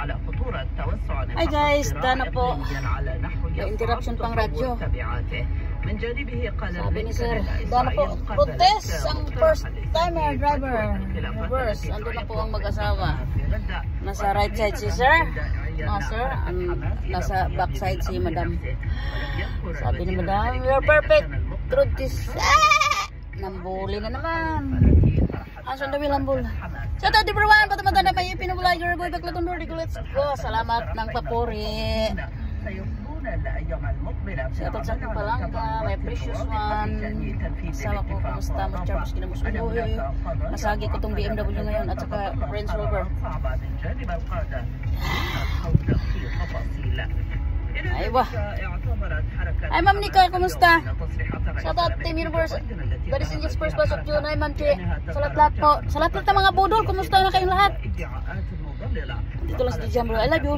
Hi guys, dana po. May interruption pang radyo. Sabi ni sir, dana po, protest ang first timer driver. Reverse, ando na po ang mag-asawa. Nasa right side si sir. Sir, nasa back side si madam. Sabi ni madam, you're perfect. Truth is, nambuli na naman. Asan daw lambol? So to everyone, patumata na may pinubulager boy baklatundor di let's go. Salamat ng papuri. Shout out sa Palangga, may precious one. Sama ko, kumusta mo Charles kinamusuloy. Masagi ko tong BMW ngayon at saka Range Rover. Ay wah. Ay Ma'am Nika, kumusta? Shout out Team Universe. Garis in just first pasok yun. Ay Ma'am Che. Salat-lat po. Salat-lat ng mga budol. Kumusta na kayong lahat? Dito lang sa Dijam bro. I love you.